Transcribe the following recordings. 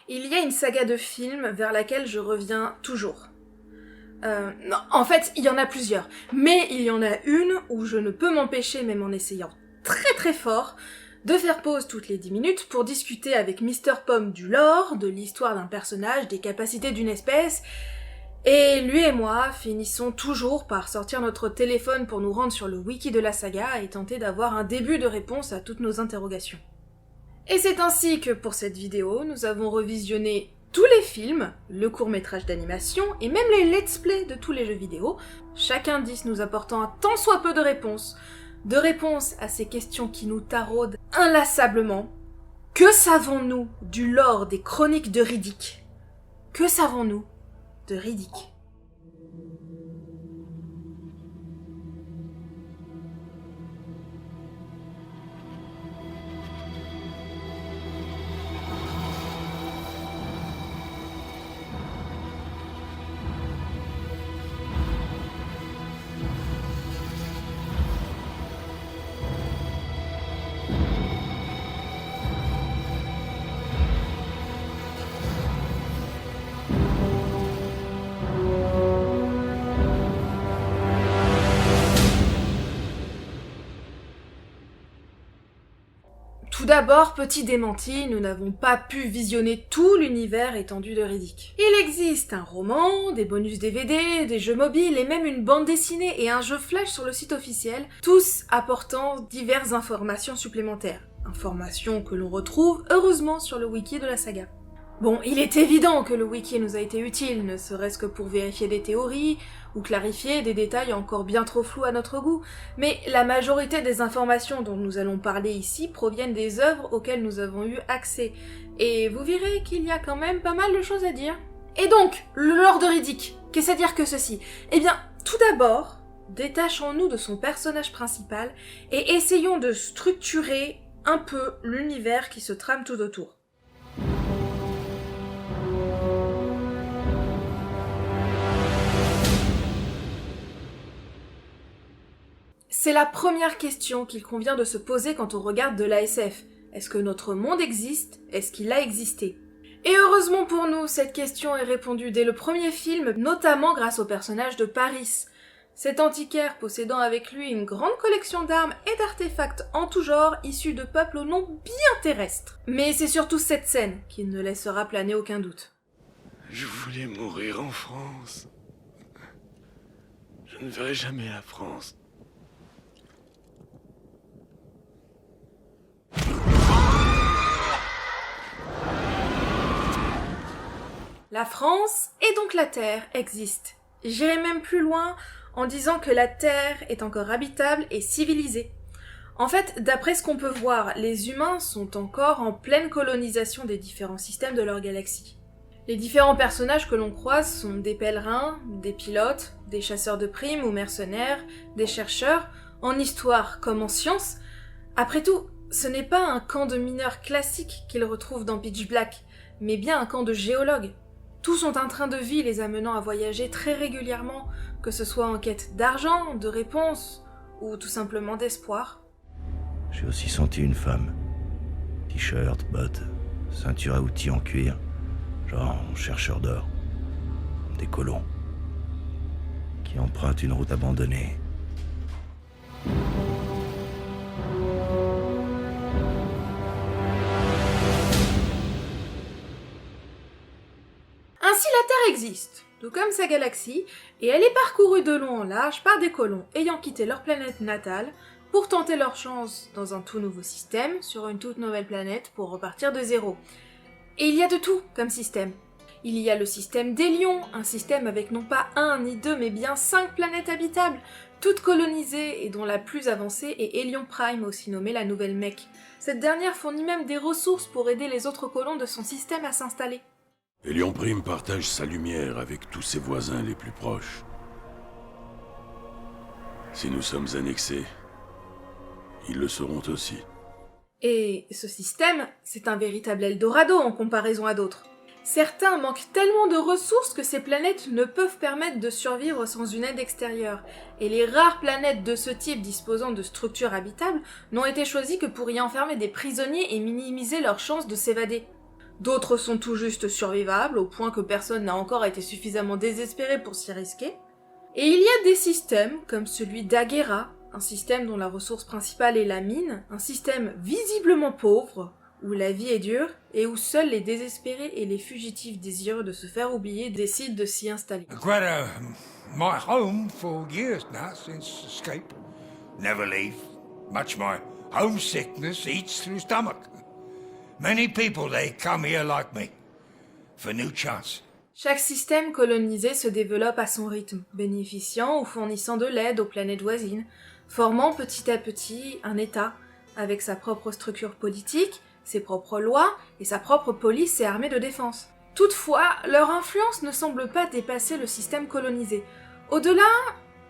Il y a une saga de films vers laquelle je reviens toujours. Non, en fait, il y en a plusieurs. Mais il y en a une où je ne peux m'empêcher, même en essayant très très fort, de faire pause toutes les 10 minutes pour discuter avec Mr. Pomme du lore, de l'histoire d'un personnage, des capacités d'une espèce, et lui et moi finissons toujours par sortir notre téléphone pour nous rendre sur le wiki de la saga et tenter d'avoir un début de réponse à toutes nos interrogations. Et c'est ainsi que pour cette vidéo, nous avons revisionné tous les films, le court-métrage d'animation et même les let's play de tous les jeux vidéo, chaque indice nous apportant un tant soit peu de réponses à ces questions qui nous taraudent inlassablement. Que savons-nous du lore des chroniques de Riddick ? Que savons-nous de Riddick ? Tout d'abord, petit démenti, nous n'avons pas pu visionner tout l'univers étendu de Riddick. Il existe un roman, des bonus DVD, des jeux mobiles et même une bande dessinée et un jeu flash sur le site officiel, tous apportant diverses informations supplémentaires. Informations que l'on retrouve heureusement sur le wiki de la saga. Bon, il est évident que le wiki nous a été utile, ne serait-ce que pour vérifier des théories, ou clarifier des détails encore bien trop flous à notre goût, mais la majorité des informations dont nous allons parler ici proviennent des œuvres auxquelles nous avons eu accès, et vous verrez qu'il y a quand même pas mal de choses à dire. Et donc, le lore de Riddick, qu'est-ce à dire que ceci ? Eh bien, tout d'abord, détachons-nous de son personnage principal, et essayons de structurer un peu l'univers qui se trame tout autour. C'est la première question qu'il convient de se poser quand on regarde de l'ASF. Est-ce que notre monde existe ? Est-ce qu'il a existé ? Et heureusement pour nous, cette question est répondue dès le premier film, notamment grâce au personnage de Paris. Cet antiquaire possédant avec lui une grande collection d'armes et d'artefacts en tout genre issus de peuples au nom bien terrestre. Mais c'est surtout cette scène qui ne laissera planer aucun doute. Je voulais mourir en France. Je ne verrai jamais la France. La France, et donc la Terre, existent. J'irai même plus loin en disant que la Terre est encore habitable et civilisée. En fait, d'après ce qu'on peut voir, les humains sont encore en pleine colonisation des différents systèmes de leur galaxie. Les différents personnages que l'on croise sont des pèlerins, des pilotes, des chasseurs de primes ou mercenaires, des chercheurs, en histoire comme en sciences. Après tout, ce n'est pas un camp de mineurs classique qu'ils retrouvent dans Pitch Black, mais bien un camp de géologues. Tous ont un train de vie les amenant à voyager très régulièrement, que ce soit en quête d'argent, de réponses, ou tout simplement d'espoir. J'ai aussi senti une femme. T-shirt, bottes, ceinture à outils en cuir, genre chercheur d'or. Des colons qui empruntent une route abandonnée. Ainsi la Terre existe, tout comme sa galaxie, et elle est parcourue de long en large par des colons ayant quitté leur planète natale pour tenter leur chance dans un tout nouveau système, sur une toute nouvelle planète pour repartir de zéro. Et il y a de tout comme système. Il y a le système d'Hélion, un système avec non pas 1 ni 2 mais bien 5 planètes habitables, toutes colonisées et dont la plus avancée est Hélion Prime, aussi nommée la Nouvelle Mecque. Cette dernière fournit même des ressources pour aider les autres colons de son système à s'installer. Hélion Prime partage sa lumière avec tous ses voisins les plus proches. Si nous sommes annexés, ils le seront aussi. Et ce système, c'est un véritable Eldorado en comparaison à d'autres. Certains manquent tellement de ressources que ces planètes ne peuvent permettre de survivre sans une aide extérieure, et les rares planètes de ce type disposant de structures habitables n'ont été choisies que pour y enfermer des prisonniers et minimiser leurs chances de s'évader. D'autres sont tout juste survivables, au point que personne n'a encore été suffisamment désespéré pour s'y risquer. Et il y a des systèmes, comme celui d'Aguera, un système dont la ressource principale est la mine, un système visiblement pauvre, où la vie est dure, et où seuls les désespérés et les fugitifs désireux de se faire oublier décident de s'y installer. Quite my home for years now since escape. Never leave. Much my homesickness eats through stomach. Many people, they come here like me, for new chance. Chaque système colonisé se développe à son rythme, bénéficiant ou fournissant de l'aide aux planètes voisines, formant petit à petit un État, avec sa propre structure politique, ses propres lois et sa propre police et armée de défense. Toutefois, leur influence ne semble pas dépasser le système colonisé. Au-delà,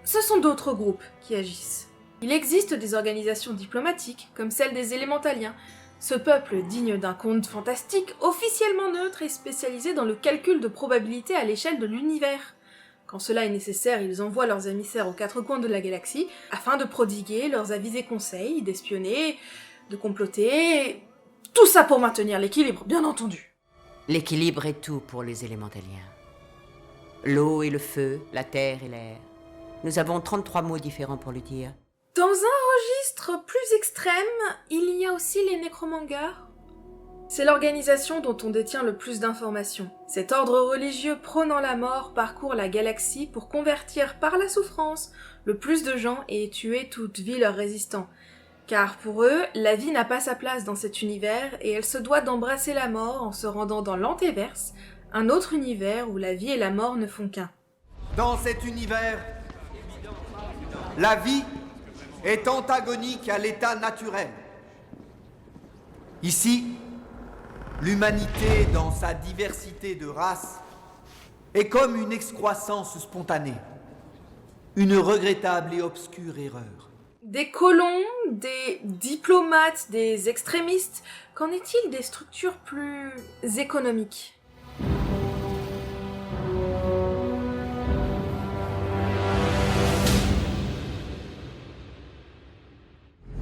ce sont d'autres groupes qui agissent. Il existe des organisations diplomatiques, comme celle des élémentaliens, ce peuple digne d'un conte fantastique, officiellement neutre et spécialisé dans le calcul de probabilité à l'échelle de l'univers. Quand cela est nécessaire, ils envoient leurs émissaires aux quatre coins de la galaxie, afin de prodiguer leurs avis et conseils, d'espionner, de comploter... Tout ça pour maintenir l'équilibre, bien entendu. L'équilibre est tout pour les élémentaliens. L'eau et le feu, la terre et l'air. Nous avons 33 mots différents pour le dire. Dans un registre plus extrême, il y a aussi les nécromancers. C'est l'organisation dont on détient le plus d'informations. Cet ordre religieux prônant la mort parcourt la galaxie pour convertir par la souffrance le plus de gens et tuer toute vie leur résistant. Car pour eux, la vie n'a pas sa place dans cet univers et elle se doit d'embrasser la mort en se rendant dans l'antéverse, un autre univers où la vie et la mort ne font qu'un. Dans cet univers, la vie est antagonique à l'état naturel. Ici, l'humanité, dans sa diversité de races, est comme une excroissance spontanée, une regrettable et obscure erreur. Des colons, des diplomates, des extrémistes, qu'en est-il des structures plus économiques ?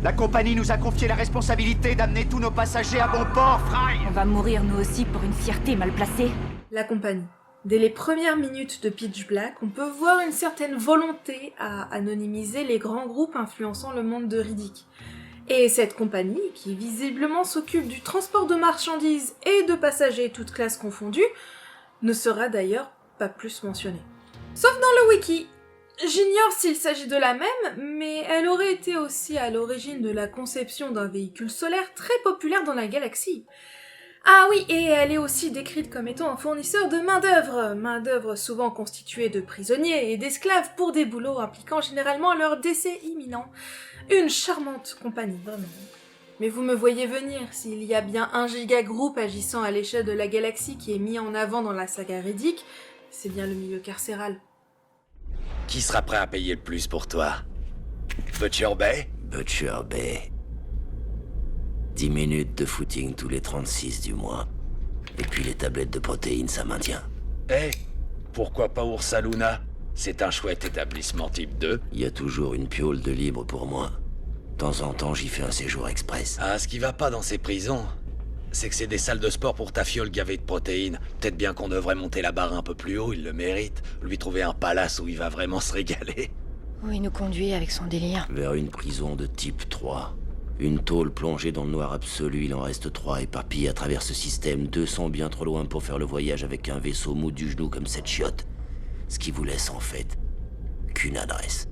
La compagnie nous a confié la responsabilité d'amener tous nos passagers à bon port, Fry. On va mourir nous aussi pour une fierté mal placée. La compagnie. Dès les premières minutes de Pitch Black, on peut voir une certaine volonté à anonymiser les grands groupes influençant le monde de Riddick. Et cette compagnie, qui visiblement s'occupe du transport de marchandises et de passagers toutes classes confondues, ne sera d'ailleurs pas plus mentionnée. Sauf dans le wiki. J'ignore s'il s'agit de la même, mais elle aurait été aussi à l'origine de la conception d'un véhicule solaire très populaire dans la galaxie. Ah oui, et elle est aussi décrite comme étant un fournisseur de main-d'œuvre souvent constituée de prisonniers et d'esclaves pour des boulots impliquant généralement leur décès imminent. Une charmante compagnie, vraiment. Mais vous me voyez venir, s'il y a bien un gigagroupe agissant à l'échelle de la galaxie qui est mis en avant dans la saga Riddick, c'est bien le milieu carcéral. Qui sera prêt à payer le plus pour toi? Butcher Bay? Butcher Bay. 10 minutes de footing tous les 36 du mois. Et puis les tablettes de protéines, ça maintient. Eh, pourquoi pas Ursa Luna? C'est un chouette établissement type 2. Il y a toujours une piole de libre pour moi. De temps en temps, j'y fais un séjour express. Ah, ce qui va pas dans ces prisons, c'est que c'est des salles de sport pour ta fiole gavée de protéines. Peut-être bien qu'on devrait monter la barre un peu plus haut, il le mérite. Lui trouver un palace où il va vraiment se régaler. Où il nous conduit avec son délire. Vers une prison de type 3. Une tôle plongée dans le noir absolu, il en reste 3 éparpillés à travers ce système. 2 sont bien trop loin pour faire le voyage avec un vaisseau mou du genou comme cette chiotte. Ce qui vous laisse en fait qu'une adresse.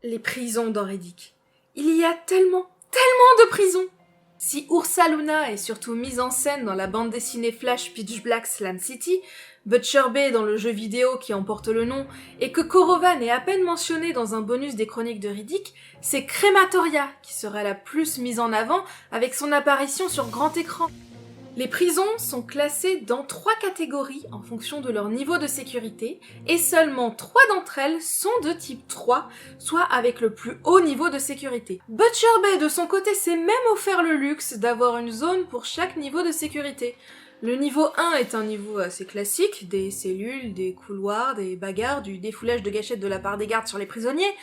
Les prisons dans Riddick. Il y a tellement de prisons. Si Ursa Luna est surtout mise en scène dans la bande dessinée Flash Pitch Black Slam City, Butcher Bay dans le jeu vidéo qui en porte le nom, et que Korovan est à peine mentionné dans un bonus des chroniques de Riddick, c'est Crématoria qui sera la plus mise en avant avec son apparition sur grand écran. Les prisons sont classées dans 3 catégories en fonction de leur niveau de sécurité, et seulement 3 d'entre elles sont de type 3, soit avec le plus haut niveau de sécurité. Butcher Bay de son côté s'est même offert le luxe d'avoir une zone pour chaque niveau de sécurité. Le niveau 1 est un niveau assez classique, des cellules, des couloirs, des bagarres, du défoulage de gâchettes de la part des gardes sur les prisonniers.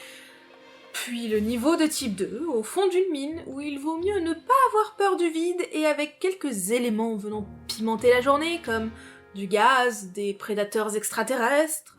Puis le niveau de type 2, au fond d'une mine, où il vaut mieux ne pas avoir peur du vide et avec quelques éléments venant pimenter la journée, comme du gaz, des prédateurs extraterrestres.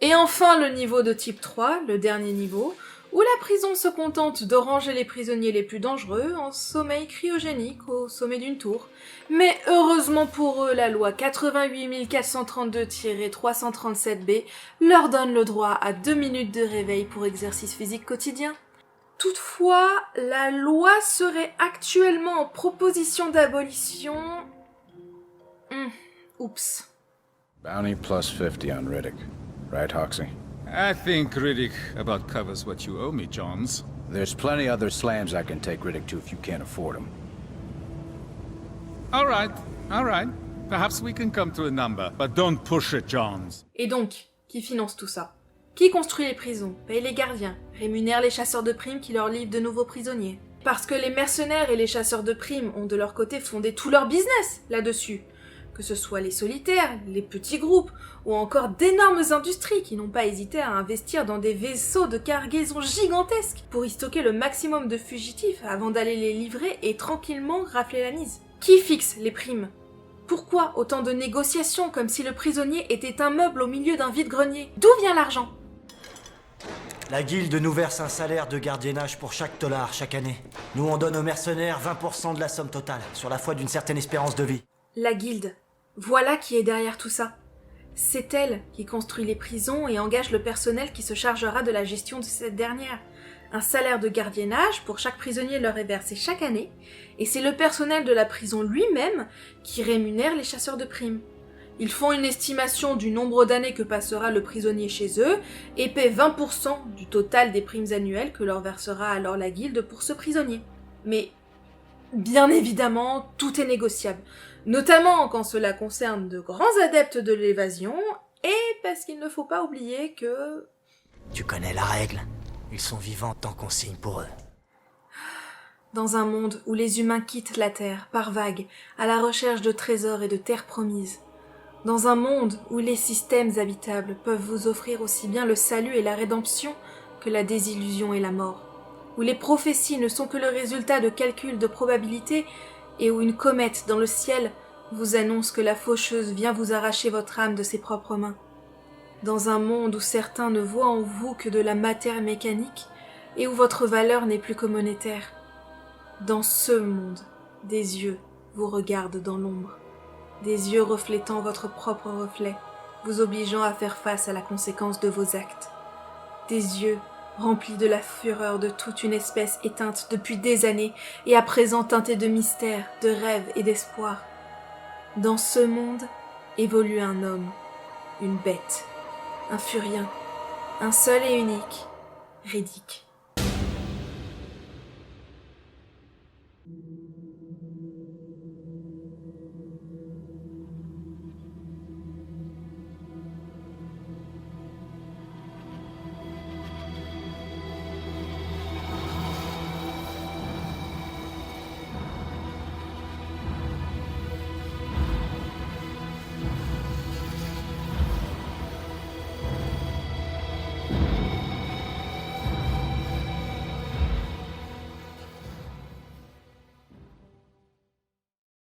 Et enfin le niveau de type 3, le dernier niveau, où la prison se contente de ranger les prisonniers les plus dangereux en sommeil cryogénique au sommet d'une tour. Mais heureusement pour eux, la loi 88 432-337B leur donne le droit à 2 minutes de réveil pour exercice physique quotidien. Toutefois, la loi serait actuellement en proposition d'abolition... Oups. Bounty plus 50 on Riddick. Right, Hoxie? I think Riddick about covers what you owe me, Johns. There's plenty other slams I can take Riddick to if you can't afford them. All right. Perhaps we can come to a number, but don't push it, Johns. Et donc, qui finance tout ça? Qui construit les prisons, paye les gardiens, rémunère les chasseurs de primes qui leur livrent de nouveaux prisonniers? Parce que les mercenaires et les chasseurs de primes ont de leur côté fondé tout leur business là-dessus. Que ce soit les solitaires, les petits groupes, ou encore d'énormes industries qui n'ont pas hésité à investir dans des vaisseaux de cargaison gigantesques pour y stocker le maximum de fugitifs avant d'aller les livrer et tranquillement rafler la mise. Qui fixe les primes? Pourquoi autant de négociations comme si le prisonnier était un meuble au milieu d'un vide-grenier? D'où vient l'argent? La guilde nous verse un salaire de gardiennage pour chaque dollar chaque année. Nous on donne aux mercenaires 20% de la somme totale, sur la foi d'une certaine espérance de vie. La guilde. Voilà qui est derrière tout ça. C'est elle qui construit les prisons et engage le personnel qui se chargera de la gestion de cette dernière. Un salaire de gardiennage pour chaque prisonnier leur est versé chaque année, et c'est le personnel de la prison lui-même qui rémunère les chasseurs de primes. Ils font une estimation du nombre d'années que passera le prisonnier chez eux et paient 20% du total des primes annuelles que leur versera alors la guilde pour ce prisonnier. Mais bien évidemment, tout est négociable. Notamment quand cela concerne de grands adeptes de l'évasion, et parce qu'il ne faut pas oublier que... Tu connais la règle. Ils sont vivants tant qu'on signe pour eux. Dans un monde où les humains quittent la Terre par vagues à la recherche de trésors et de terres promises, dans un monde où les systèmes habitables peuvent vous offrir aussi bien le salut et la rédemption que la désillusion et la mort, où les prophéties ne sont que le résultat de calculs de probabilité et où une comète dans le ciel vous annonce que la faucheuse vient vous arracher votre âme de ses propres mains. Dans un monde où certains ne voient en vous que de la matière mécanique et où votre valeur n'est plus que monétaire. Dans ce monde, des yeux vous regardent dans l'ombre, des yeux reflétant votre propre reflet, vous obligeant à faire face à la conséquence de vos actes. Des yeux remplis de la fureur de toute une espèce éteinte depuis des années et à présent teintés de mystère, de rêve et d'espoir. Dans ce monde évolue un homme, une bête, un furien, un seul et unique, Riddick.